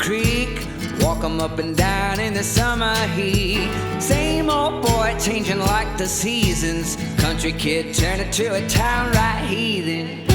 creek. Walk 'em up and down in the summer heat. Same old boy changing like the seasons. Country kid turn it to a town right heathen.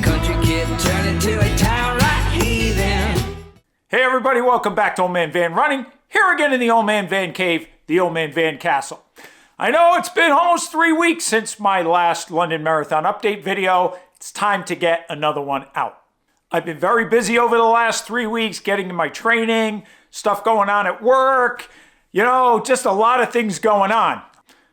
Country kid turn it to a town right heathen. Hey everybody, welcome back to Old Man Van Running. Here again in the Old Man Van Cave, the Old Man Van Castle. I know it's been almost 3 weeks since my last London Marathon update video. It's time to get another one out. I've been very busy over the last 3 weeks getting to my training, stuff going on at work, just a lot of things going on.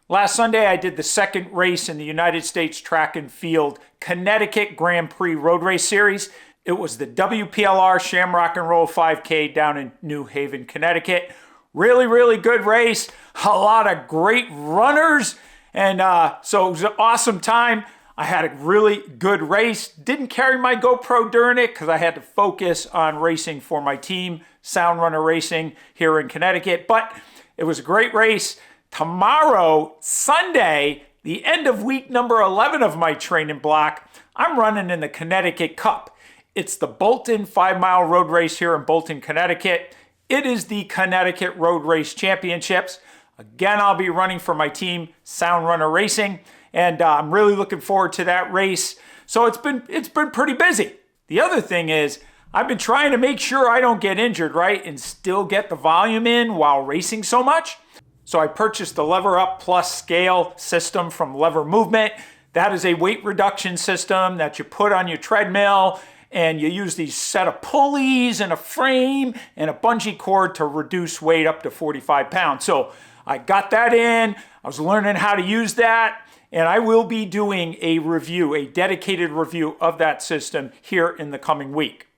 Last Sunday, I did the second race in the United States Track and Field Connecticut Grand Prix Road Race Series. It was the WPLR Shamrock and Roll 5K down in New Haven, Connecticut. Really, really good race. A lot of great runners. And so it was an awesome time. I had a really good race. Didn't carry my GoPro during it because I had to focus on racing for my team, SoundRunner Racing here in Connecticut. But it was a great race. Tomorrow, Sunday, the end of week number 11 of my training block, I'm running in the Connecticut Cup. It's the Bolton 5-mile road race here in Bolton, Connecticut. It is the Connecticut Road Race Championships. Again, I'll be running for my team, SoundRunner Racing, and I'm really looking forward to that race. So it's been pretty busy. The other thing is, I've been trying to make sure I don't get injured, right, and still get the volume in while racing so much. So I purchased the Lever Up Plus scale system from Lever Movement. That is a weight reduction system that you put on your treadmill, and you use these set of pulleys and a frame and a bungee cord to reduce weight up to 45 pounds. So I got that in, I was learning how to use that, and I will be doing a review, a dedicated review of that system here in the coming week.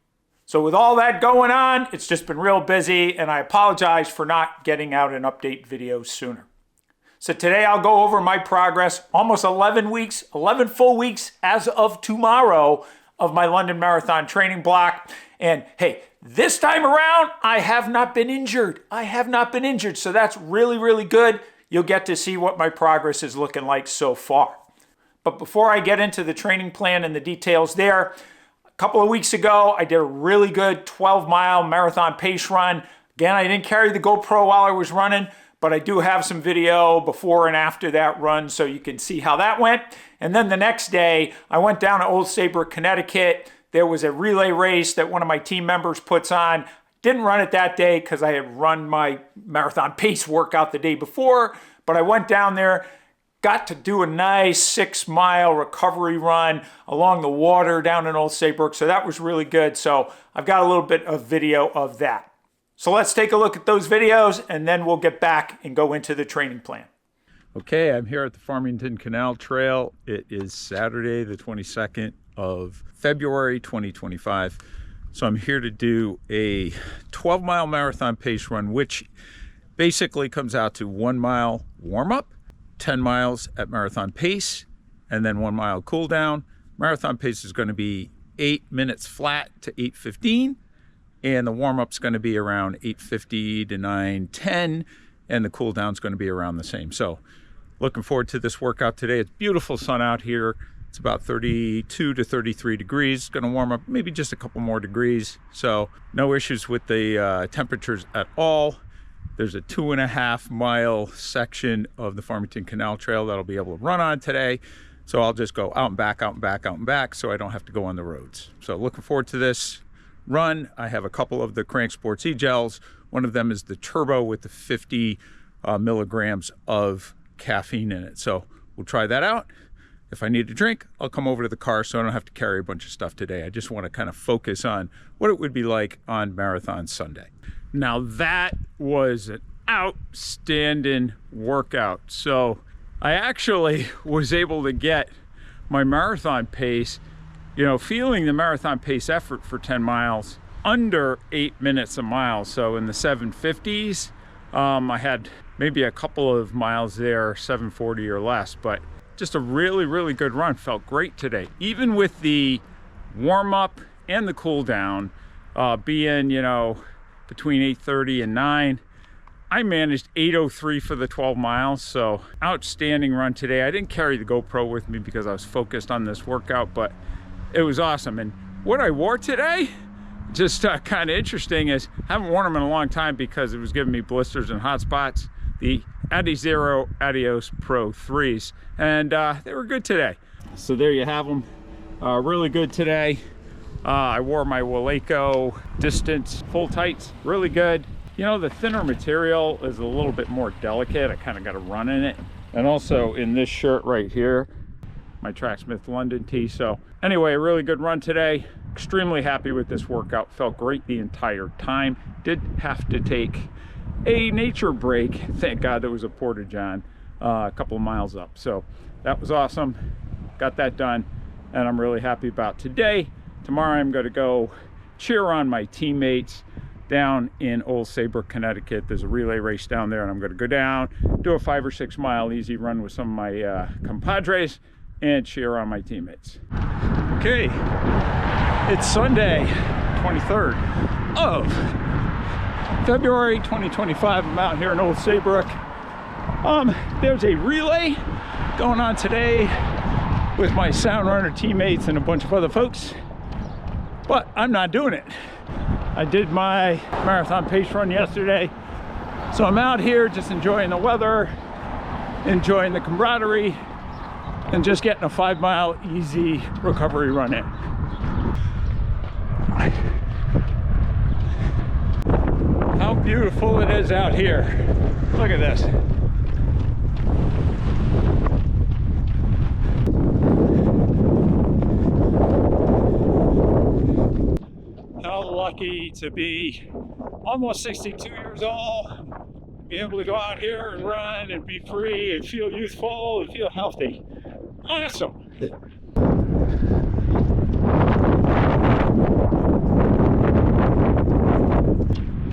So with all that going on, it's just been real busy, and I apologize for not getting out an update video sooner. So today I'll go over my progress, almost 11 weeks, 11 full weeks as of tomorrow, of my London Marathon training block. And hey, this time around, I have not been injured. So that's really, really good. You'll get to see what my progress is looking like so far. But before I get into the training plan and the details there, a couple of weeks ago, I did a really good 12-mile marathon pace run. Again, I didn't carry the GoPro while I was running, but I do have some video before and after that run so you can see how that went. And then the next day, I went down to Old Saybrook, Connecticut. There was a relay race that one of my team members puts on. Didn't run it that day because I had run my marathon pace workout the day before, but I went down there, got to do a nice 6-mile recovery run along the water down in Old Saybrook, so that was really good. So I've got a little bit of video of that. So let's take a look at those videos, and then we'll get back and go into the training plan. Okay, I'm here at the Farmington Canal Trail. It is Saturday, the 22nd of February, 2025. So I'm here to do a 12-mile marathon pace run, which basically comes out to 1 mile warm-up, 10 miles at marathon pace, and then 1 mile cool down. Marathon pace is going to be 8 minutes flat to 8:15. And the warm-up's going to be around 8:50 to 9:10, and the cool down's going to be around the same. So looking forward to this workout today. It's beautiful sun out here. It's about 32 to 33 degrees. It's going to warm up maybe just a couple more degrees. So no issues with the temperatures at all. There's a 2.5 mile section of the Farmington Canal Trail that I'll be able to run on today. So I'll just go out and back, out and back, out and back, so I don't have to go on the roads. So looking forward to this run. I have a couple of the Crank Sports e-gels. One of them is the Turbo with the 50 milligrams of caffeine in it. So we'll try that out. If I need a drink, I'll come over to the car so I don't have to carry a bunch of stuff today. I just want to kind of focus on what it would be like on Marathon Sunday. Now that was an outstanding workout. So I actually was able to get my marathon pace, feeling the marathon pace effort for 10 miles under 8 minutes a mile. So in the 750s, I had maybe a couple of miles there, 740 or less, but just a really, really good run. Felt great today. Even with the warm up and the cool down being, between 8:30 and 9, I managed 8:03 for the 12 miles. So outstanding run today. I didn't carry the GoPro with me because I was focused on this workout, but it was awesome. And what I wore today, just kind of interesting, is I haven't worn them in a long time because it was giving me blisters and hot spots. The Adizero Adios Pro 3s, and they were good today. So there you have them, really good today. I wore my Waleco Distance full tights, really good. You know, the thinner material is a little bit more delicate. I kind of got a run in it. And also in this shirt right here, my Tracksmith London tee. So anyway, a really good run today. Extremely happy with this workout. Felt great the entire time. Did have to take a nature break. Thank God there was a porta-john a couple of miles up. So that was awesome. Got that done. And I'm really happy about today. Tomorrow I'm going to go cheer on my teammates down in Old Saybrook, Connecticut. There's a relay race down there, and I'm going to go down, do a 5 or 6 mile easy run with some of my compadres, and cheer on my teammates. Okay, it's Sunday, 23rd of February 2025. I'm out here in Old Saybrook. There's a relay going on today with my SoundRunner teammates and a bunch of other folks, but I'm not doing it. I did my marathon pace run yesterday, so I'm out here just enjoying the weather, enjoying the camaraderie, and just getting a 5 mile easy recovery run in. How beautiful it is out here. Look at this. Lucky to be almost 62 years old, be able to go out here and run and be free and feel youthful and feel healthy. Awesome.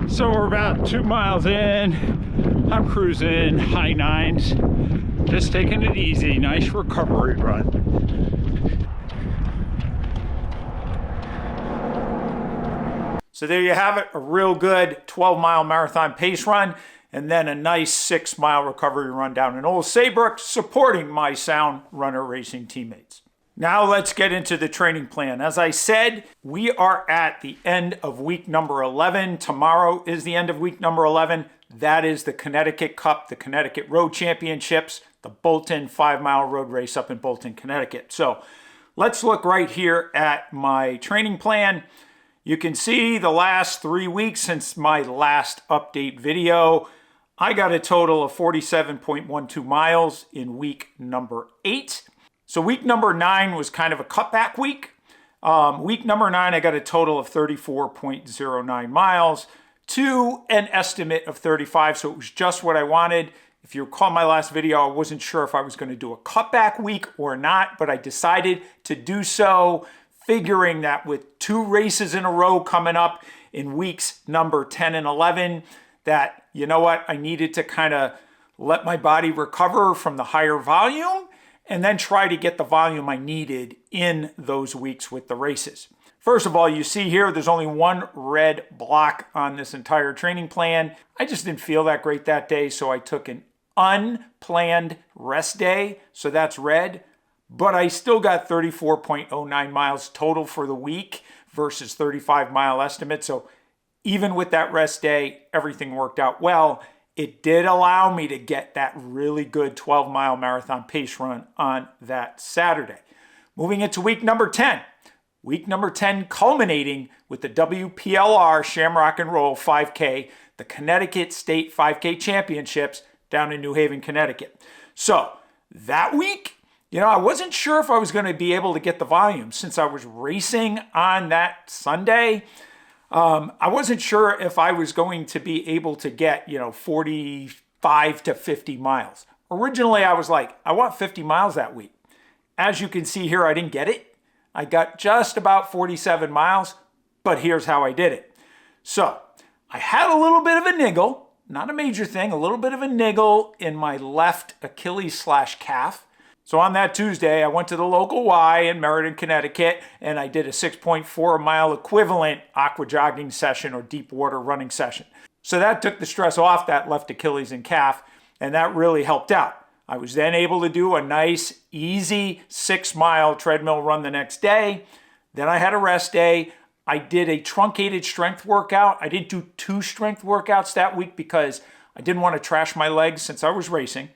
So we're about 2 miles in. I'm cruising high 9s, just taking it easy. Nice recovery run. So there you have it, a real good 12-mile marathon pace run, and then a nice 6-mile recovery run down in Old Saybrook, supporting my SoundRunner Racing teammates. Now let's get into the training plan. As I said, we are at the end of week number 11. Tomorrow is the end of week number 11. That is the Connecticut Cup, the Connecticut Road Championships, the Bolton 5-mile road race up in Bolton, Connecticut. So let's look right here at my training plan. You can see the last 3 weeks since my last update video. I got a total of 47.12 miles in week number 8. So week number 9 was kind of a cutback week. Week number 9, I got a total of 34.09 miles to an estimate of 35. So it was just what I wanted. If you recall my last video, I wasn't sure if I was going to do a cutback week or not, but I decided to do so, figuring that with 2 races in a row coming up in weeks number 10 and 11, that, you know what, I needed to kind of let my body recover from the higher volume and then try to get the volume I needed in those weeks with the races. First of all, you see here, there's only 1 red block on this entire training plan. I just didn't feel that great that day, so I took an unplanned rest day, so that's red. But I still got 34.09 miles total for the week versus 35-mile estimate. So even with that rest day, everything worked out well. It did allow me to get that really good 12-mile marathon pace run on that Saturday. Moving into week number 10. Week number 10 culminating with the WPLR Shamrock and Roll 5K, the Connecticut State 5K Championships down in New Haven, Connecticut. So that week, you know, I wasn't sure if I was going to be able to get the volume since I was racing on that Sunday. I wasn't sure if I was going to be able to get, 45 to 50 miles. Originally, I was like, I want 50 miles that week. As you can see here, I didn't get it. I got just about 47 miles, but here's how I did it. So I had a little bit of a niggle, not a major thing, a little bit of a niggle in my left Achilles/calf. So on that Tuesday, I went to the local Y in Meriden, Connecticut, and I did a 6.4 mile equivalent aqua jogging session or deep water running session. So that took the stress off that left Achilles and calf, and that really helped out. I was then able to do a nice, easy 6-mile treadmill run the next day. Then I had a rest day. I did a truncated strength workout. I didn't do 2 strength workouts that week because I didn't want to trash my legs since I was racing.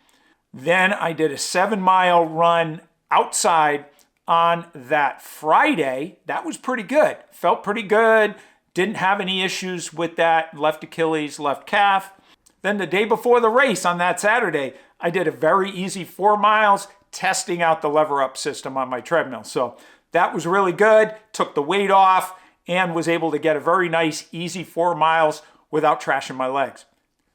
Then I did a 7-mile run outside on that Friday. That was pretty good. Felt pretty good. Didn't have any issues with that left Achilles, left calf. Then the day before the race on that Saturday, I did a very easy 4 miles testing out the lever up system on my treadmill. So that was really good. Took the weight off and was able to get a very nice, easy 4 miles without trashing my legs.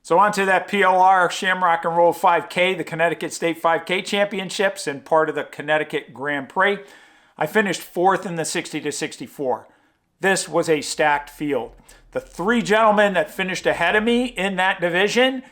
So on to that PLR Shamrock and Roll 5K, the Connecticut State 5K Championships and part of the Connecticut Grand Prix. I finished 4th in the 60 to 64. This was a stacked field. The 3 gentlemen that finished ahead of me in that division,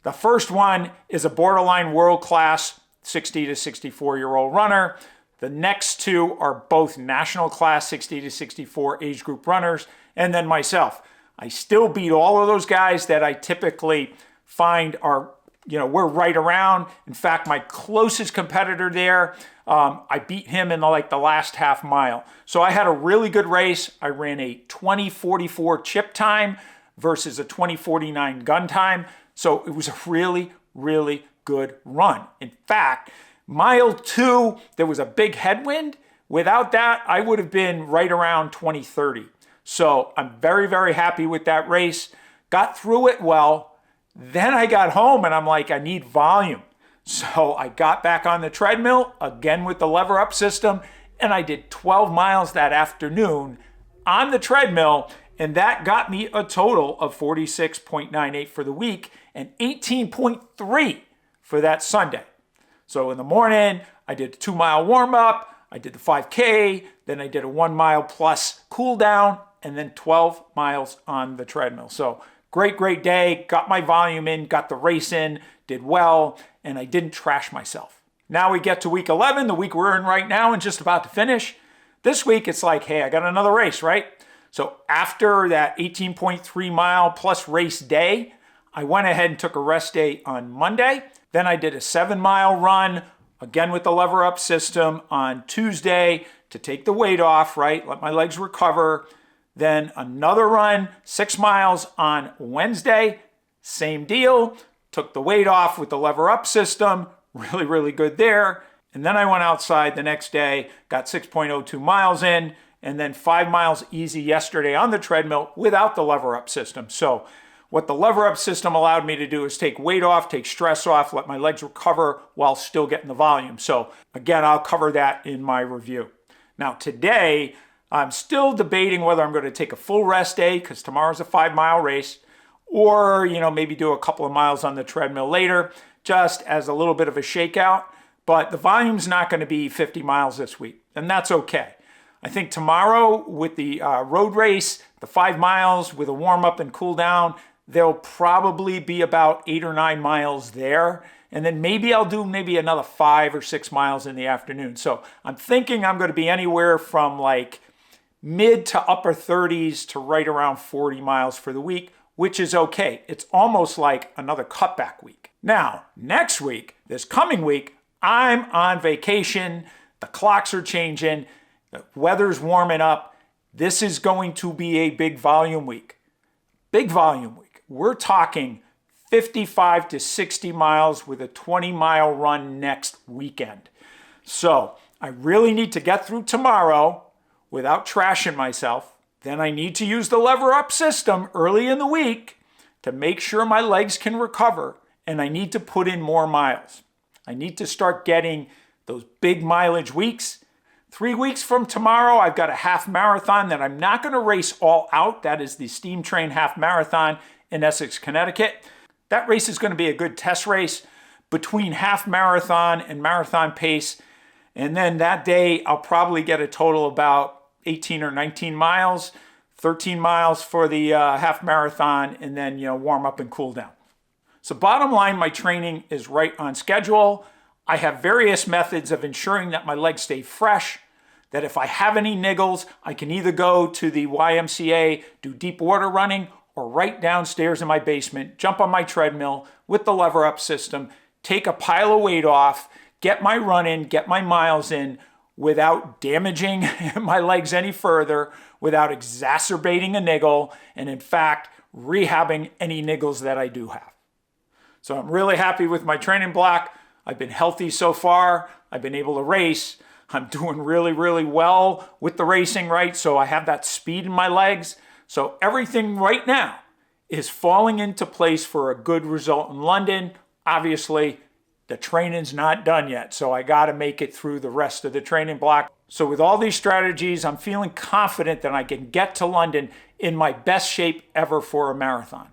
the first one is a borderline world-class 60 to 64-year-old runner. The next 2 are both national class 60 to 64 age group runners, and then myself. I still beat all of those guys that I typically find are, we're right around. In fact, my closest competitor there, I beat him in the last half mile. So I had a really good race. I ran a 20:44 chip time versus a 20:49 gun time. So it was a really, really good run. In fact, mile 2, there was a big headwind. Without that, I would have been right around 20:30. So I'm very, very happy with that race. Got through it well. Then I got home and I'm like, I need volume. So I got back on the treadmill, again with the lever up system, and I did 12 miles that afternoon on the treadmill, and that got me a total of 46.98 for the week and 18.3 for that Sunday. So in the morning, I did a 2-mile warm-up, I did the 5K, then I did a 1 mile plus cool down, and then 12 miles on the treadmill. So great, great day. Got my volume in, got the race in, did well, and I didn't trash myself. Now we get to week 11, the week we're in right now and just about to finish. This week it's like, hey, I got another race, right? So after that 18.3 mile plus race day, I went ahead and took a rest day on Monday. Then I did a 7-mile run, again with the lever up system on Tuesday to take the weight off, right? Let my legs recover. Then another run, 6 miles on Wednesday. Same deal. Took the weight off with the lever up system. Really, really good there. And then I went outside the next day, got 6.02 miles in, and then 5 miles easy yesterday on the treadmill without the lever up system. So what the lever up system allowed me to do is take weight off, take stress off, let my legs recover while still getting the volume. So again, I'll cover that in my review. Now today, I'm still debating whether I'm going to take a full rest day because tomorrow's a 5-mile race, or, maybe do a couple of miles on the treadmill later, just as a little bit of a shakeout. But the volume's not going to be 50 miles this week, and that's okay. I think tomorrow with the road race, the 5 miles with a warm-up and cool down, there'll probably be about 8 or 9 miles there. And then maybe I'll do another 5 or 6 miles in the afternoon. So I'm thinking I'm going to be anywhere from like mid to upper 30s to right around 40 miles for the week, which is okay. It's almost like another cutback week. Now, next week, this coming week, I'm on vacation. The clocks are changing. The weather's warming up. This is going to be a big volume week. Big volume week. We're talking 55 to 60 miles with a 20-mile run next weekend. So I really need to get through tomorrow without trashing myself. Then I need to use the lever up system early in the week to make sure my legs can recover, and I need to put in more miles. I need to start getting those big mileage weeks. 3 weeks from tomorrow, I've got a half marathon that I'm not going to race all out. That is the Steam Train Half Marathon in Essex, Connecticut. That race is going to be a good test race between half marathon and marathon pace. And then that day, I'll probably get a total about 18 or 19 miles, 13 miles for the half marathon, and then, warm up and cool down. So bottom line, my training is right on schedule. I have various methods of ensuring that my legs stay fresh, that if I have any niggles, I can either go to the YMCA, do deep water running, or right downstairs in my basement, jump on my treadmill with the lever up system, take a pile of weight off, get my run in, get my miles in without damaging my legs any further, without exacerbating a niggle, and in fact, rehabbing any niggles that I do have. So I'm really happy with my training block. I've been healthy so far. I've been able to race. I'm doing really, really well with the racing, right? So I have that speed in my legs. So everything right now is falling into place for a good result in London. Obviously, the training's not done yet, so I got to make it through the rest of the training block. So with all these strategies, I'm feeling confident that I can get to London in my best shape ever for a marathon.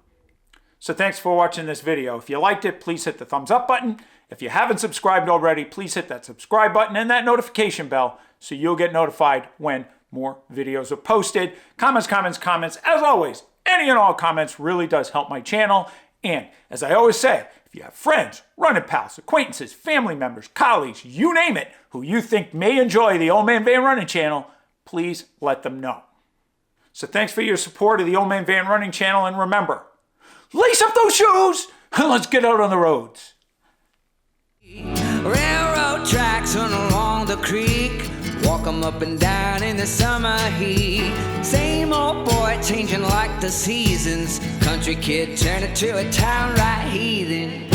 So thanks for watching this video. If you liked it, please hit the thumbs up button. If you haven't subscribed already, please hit that subscribe button and that notification bell so you'll get notified when more videos are posted. Comments. As always, any and all comments really does help my channel. And as I always say, if you have friends, running pals, acquaintances, family members, colleagues, you name it, who you think may enjoy the Old Man Van Running channel, please let them know. So thanks for your support of the Old Man Van Running channel, and remember, lace up those shoes and let's get out on the roads. Railroad tracks run along the creek, walk 'em up and down in the summer heat. Same old boy changing like the seasons, country kid turning to a town right heathen.